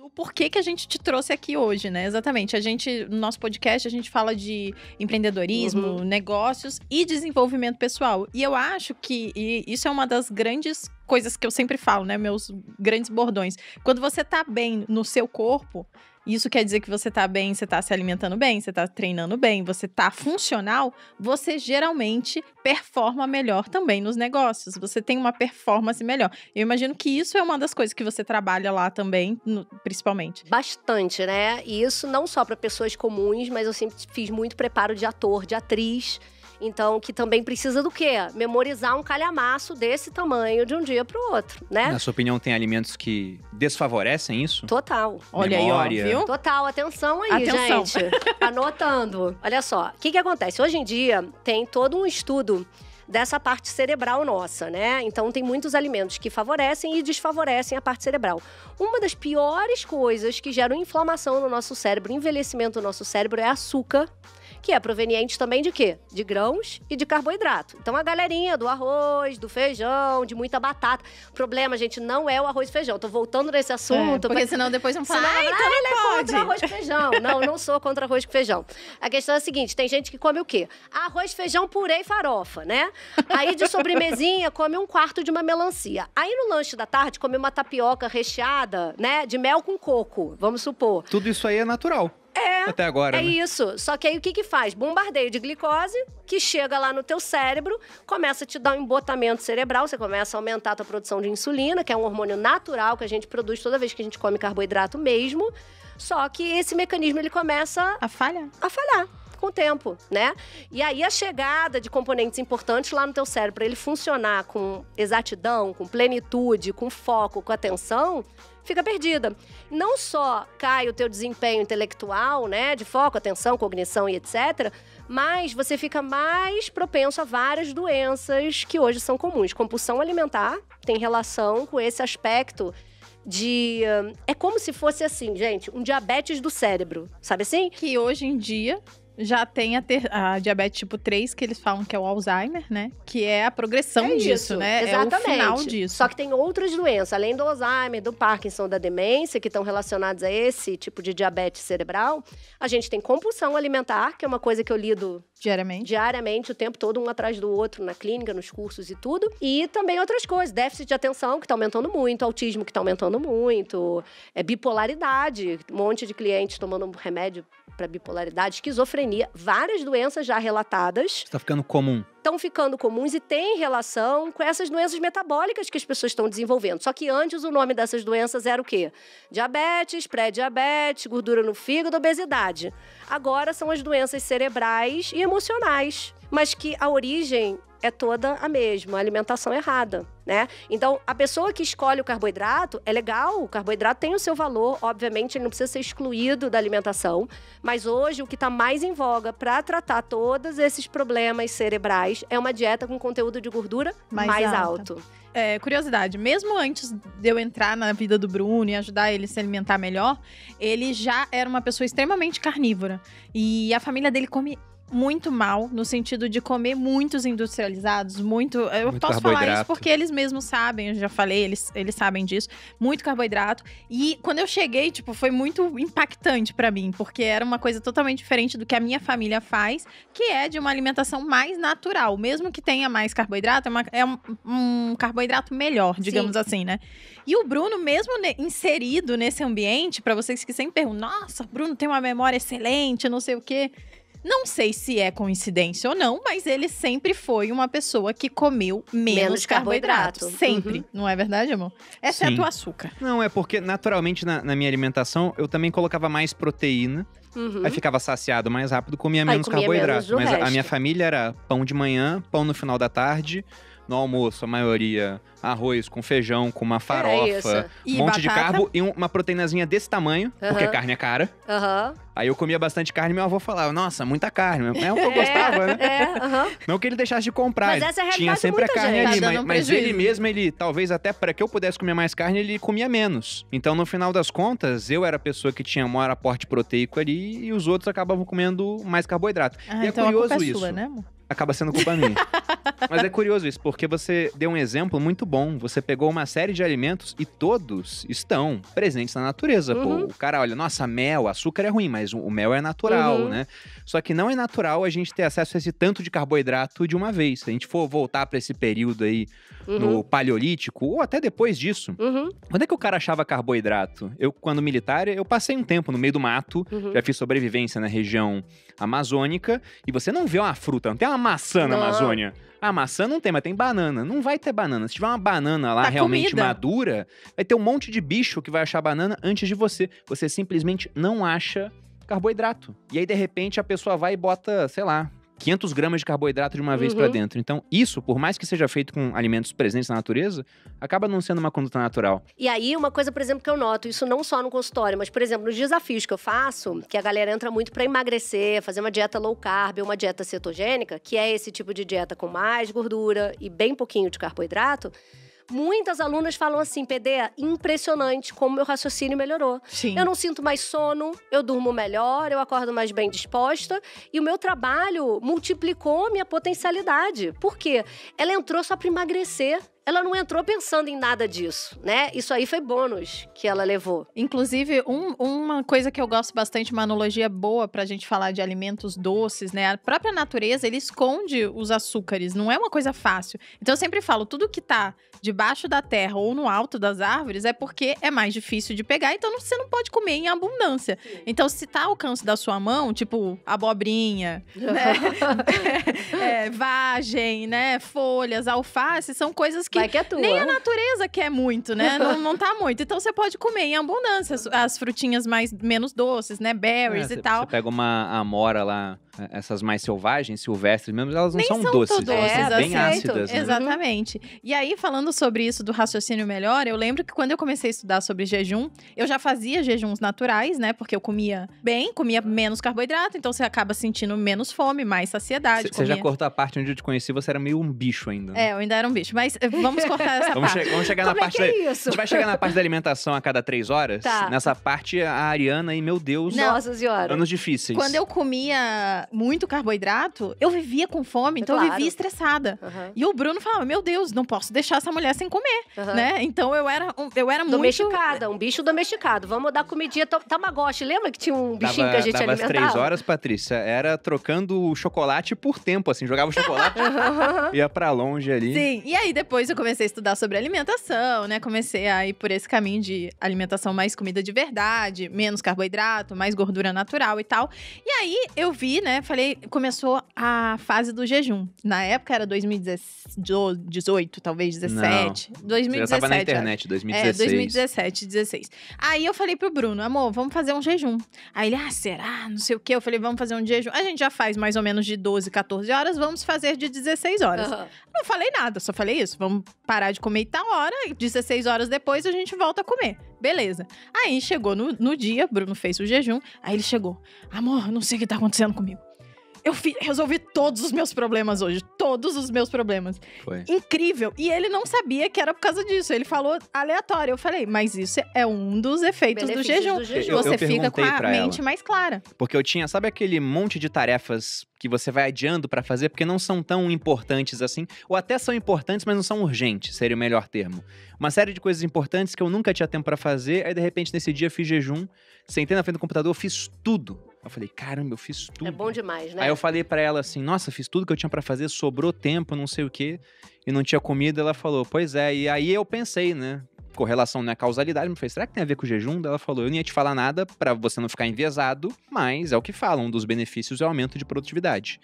O porquê que a gente te trouxe aqui hoje, né? Exatamente. No nosso podcast, a gente fala de empreendedorismo, negócios e desenvolvimento pessoal. E eu acho que isso é uma das grandes coisas que eu sempre falo, né? Meus grandes bordões. Quando você tá bem no seu corpo, isso quer dizer que você tá bem, você tá se alimentando bem, você tá treinando bem, você tá funcional, você geralmente performa melhor também nos negócios. Você tem uma performance melhor. Eu imagino que isso é uma das coisas que você trabalha lá também, principalmente. Bastante, né? E isso não só para pessoas comuns, mas eu sempre fiz muito preparo de ator, de atriz. Então, que também precisa do quê? Memorizar um calhamaço desse tamanho de um dia pro outro, né? Na sua opinião, tem alimentos que desfavorecem isso? Total. Olha Memória. aí, ó, viu? Total, atenção aí, Atenção. gente. Anotando. Olha só, o que acontece? Hoje em dia, tem todo um estudo dessa parte cerebral nossa, né? Então, tem muitos alimentos que favorecem e desfavorecem a parte cerebral. Uma das piores coisas que geram inflamação no nosso cérebro, envelhecimento do nosso cérebro, é açúcar, que é proveniente também de quê? De grãos e de carboidrato. Então, a galerinha do arroz, do feijão, de muita batata. O problema, gente, não é o arroz e feijão. Tô voltando nesse assunto. Porque senão depois vão falar, então ele não é pode. contra arroz com feijão. Não sou contra arroz com feijão. A questão é a seguinte, tem gente que come o quê? Arroz, feijão, purê e farofa, né? Aí, de sobremesinha, come um quarto de uma melancia. Aí, no lanche da tarde, come uma tapioca recheada, né? De mel com coco, vamos supor. Tudo isso aí é natural. Até agora, É né? isso. Só que aí o que faz? Bombardeio de glicose, que chega lá no teu cérebro, começa a te dar um embotamento cerebral, você começa a aumentar a tua produção de insulina, que é um hormônio natural que a gente produz toda vez que a gente come carboidrato mesmo. Só que esse mecanismo, ele começa A falha? a falhar com o tempo, né? E aí a chegada de componentes importantes lá no teu cérebro, para ele funcionar com exatidão, com plenitude, com foco, com atenção, fica perdida. Não só cai o teu desempenho intelectual, né, de foco, atenção, cognição e etc., mas você fica mais propenso a várias doenças que hoje são comuns. Compulsão alimentar tem relação com esse aspecto de... É como se fosse assim, gente, um diabetes do cérebro, sabe assim? Que hoje em dia já tem a diabetes tipo 3, que eles falam que é o Alzheimer, né? Que é a progressão disso, né? Exatamente. É o final disso. Só que tem outras doenças, além do Alzheimer, do Parkinson, da demência, que estão relacionadas a esse tipo de diabetes cerebral. A gente tem compulsão alimentar, que é uma coisa que eu lido diariamente, o tempo todo, um atrás do outro, na clínica, nos cursos e tudo. E também outras coisas, déficit de atenção, que tá aumentando muito, autismo, que tá aumentando muito, bipolaridade, um monte de clientes tomando remédio para bipolaridade, esquizofrenia, várias doenças já relatadas. Está ficando comum. Estão ficando comuns e tem relação com essas doenças metabólicas que as pessoas estão desenvolvendo. Só que antes o nome dessas doenças era o quê? Diabetes, pré-diabetes, gordura no fígado, obesidade. Agora são as doenças cerebrais e emocionais, mas que a origem é toda a mesma, a alimentação errada, né? Então, a pessoa que escolhe o carboidrato, é legal, o carboidrato tem o seu valor, obviamente, ele não precisa ser excluído da alimentação, mas hoje o que está mais em voga para tratar todos esses problemas cerebrais é uma dieta com conteúdo de gordura mais alto. Curiosidade, mesmo antes de eu entrar na vida do Bruno e ajudar ele a se alimentar melhor, ele já era uma pessoa extremamente carnívora. E a família dele come muito mal, no sentido de comer muitos industrializados, eu posso falar isso porque eles mesmos sabem, eu já falei, eles sabem disso, muito carboidrato. E quando eu cheguei, tipo, foi muito impactante pra mim, porque era uma coisa totalmente diferente do que a minha família faz, que é de uma alimentação mais natural, mesmo que tenha mais carboidrato, é um carboidrato melhor, digamos assim, né? E o Bruno, mesmo inserido nesse ambiente, pra vocês que sempre perguntam, nossa, o Bruno tem uma memória excelente, não sei o quê. Não sei se é coincidência ou não, mas ele sempre foi uma pessoa que comeu menos carboidrato. Sempre. Não é verdade, amor? Exceto o açúcar. Não, é porque naturalmente na minha alimentação eu também colocava mais proteína. Aí ficava saciado mais rápido, comia menos carboidrato. Mas a minha família era pão de manhã, pão no final da tarde. No almoço, a maioria, arroz com feijão, com uma farofa, um monte de carbo e uma proteínazinha desse tamanho, porque carne é cara. Aí eu comia bastante carne e meu avô falava, nossa, muita carne. É o que eu gostava, né? Não que ele deixasse de comprar, mas essa é a tinha sempre a carne ali. Mas ele mesmo, talvez até para que eu pudesse comer mais carne, ele comia menos. Então, no final das contas, eu era a pessoa que tinha maior aporte proteico ali e os outros acabavam comendo mais carboidrato. E então é curioso a culpa é isso. Sua, né, amor? acaba sendo culpa minha. Mas é curioso isso, porque você deu um exemplo muito bom. Você pegou uma série de alimentos e todos estão presentes na natureza. Pô, o cara olha, nossa, mel, açúcar é ruim, mas o mel é natural, né? Só que não é natural a gente ter acesso a esse tanto de carboidrato de uma vez. Se a gente for voltar pra esse período aí no Paleolítico, ou até depois disso, quando é que o cara achava carboidrato? Eu, quando militar, eu passei um tempo no meio do mato, já fiz sobrevivência na região amazônica, e você não vê uma fruta, não tem uma maçã na Amazônia. A maçã não tem, mas tem banana. Não vai ter banana. Se tiver uma banana lá realmente madura, vai ter um monte de bicho que vai achar banana antes de você. Você simplesmente não acha carboidrato. E aí, de repente, a pessoa vai e bota, sei lá, 500 gramas de carboidrato de uma vez pra dentro. Então, isso, por mais que seja feito com alimentos presentes na natureza, acaba não sendo uma conduta natural. E aí, uma coisa, por exemplo, que eu noto, isso não só no consultório, mas, por exemplo, nos desafios que eu faço, que a galera entra muito pra emagrecer, fazer uma dieta low carb, uma dieta cetogênica, que é esse tipo de dieta com mais gordura e bem pouquinho de carboidrato. Muitas alunas falam assim, PD, impressionante como meu raciocínio melhorou. Sim. Eu não sinto mais sono, eu durmo melhor, eu acordo mais bem disposta. E o meu trabalho multiplicou minha potencialidade. Por quê? Ela entrou só para emagrecer. Ela não entrou pensando em nada disso, né? Isso aí foi bônus que ela levou. Inclusive, uma coisa que eu gosto bastante, uma analogia boa pra gente falar de alimentos doces, né? A própria natureza, ele esconde os açúcares, não é uma coisa fácil. Então, eu sempre falo, tudo que tá debaixo da terra ou no alto das árvores é porque é mais difícil de pegar, então você não pode comer em abundância. Então, se tá ao alcance da sua mão, tipo abobrinha, né? Vagem, né? Folhas, alface, são coisas que nem a natureza quer muito, né? Não tá muito. Então, você pode comer em abundância as frutinhas menos doces, né? Berries e tal. Você pega uma amora lá, essas mais selvagens, silvestres mesmo, elas não são doces, elas são bem ácidas. Né? Exatamente. E aí, falando sobre isso do raciocínio melhor, eu lembro que quando eu comecei a estudar sobre jejum, eu já fazia jejuns naturais, né? Porque eu comia bem, comia menos carboidrato, então você acaba sentindo menos fome, mais saciedade. Você já cortou a parte onde eu te conheci, você era meio um bicho ainda. Né? Eu ainda era um bicho. Mas vamos cortar essa parte. Vamos chegar na parte é isso? A gente vai chegar na parte da alimentação a cada 3 horas. Tá. Nessa parte, a Ariana, e meu Deus, Nossa Senhora. anos difíceis. Quando eu comia muito carboidrato, eu vivia com fome, então eu vivia estressada. E o Bruno falava, meu Deus, não posso deixar essa mulher sem comer, né? Então eu era muito... Domesticada, um bicho domesticado. Vamos dar comidinha Tamagotchi. Lembra que tinha um bichinho que a gente alimentava? Dava as 3 horas, Patrícia, era trocando o chocolate por tempo, assim. Jogava o chocolate, ia pra longe ali. Sim, e aí depois eu comecei a estudar sobre alimentação, né? Comecei a ir por esse caminho de alimentação mais comida de verdade, menos carboidrato, mais gordura natural e tal. E aí eu vi, né? Falei, começou a fase do jejum. Na época era 2018, talvez 17. Não. 2017. Você já tava na internet, 2016. 2017, 16. Aí eu falei pro Bruno, amor, vamos fazer um jejum. Aí ele, será? Não sei o quê. Eu falei, vamos fazer um jejum. A gente já faz mais ou menos de 12, 14 horas, vamos fazer de 16 horas. Não falei nada, só falei isso. Vamos parar de comer em tal hora, e 16 horas depois a gente volta a comer. Beleza. Aí chegou no dia, Bruno fez o jejum, aí ele chegou. Amor, não sei o que tá acontecendo comigo. Eu resolvi todos os meus problemas hoje. Todos os meus problemas. Foi. Incrível. E ele não sabia que era por causa disso. Ele falou aleatório. Eu falei, mas isso é um dos efeitos do jejum. Você fica com a mente mais clara. Porque eu tinha, sabe aquele monte de tarefas que você vai adiando pra fazer porque não são tão importantes assim? Ou até são importantes, mas não são urgentes, seria o melhor termo. Uma série de coisas importantes que eu nunca tinha tempo pra fazer. Aí, de repente, nesse dia, fiz jejum. Sentei na frente do computador, fiz tudo. Eu falei, caramba, eu fiz tudo. É bom demais, né? Aí eu falei pra ela assim, nossa, fiz tudo que eu tinha pra fazer, sobrou tempo, não sei o quê, e não tinha comida. Ela falou, pois é. E aí eu pensei, né, correlação não é causalidade, me falei, será que tem a ver com o jejum? Ela falou, eu não ia te falar nada pra você não ficar enviesado, mas é o que falam, um dos benefícios é o aumento de produtividade.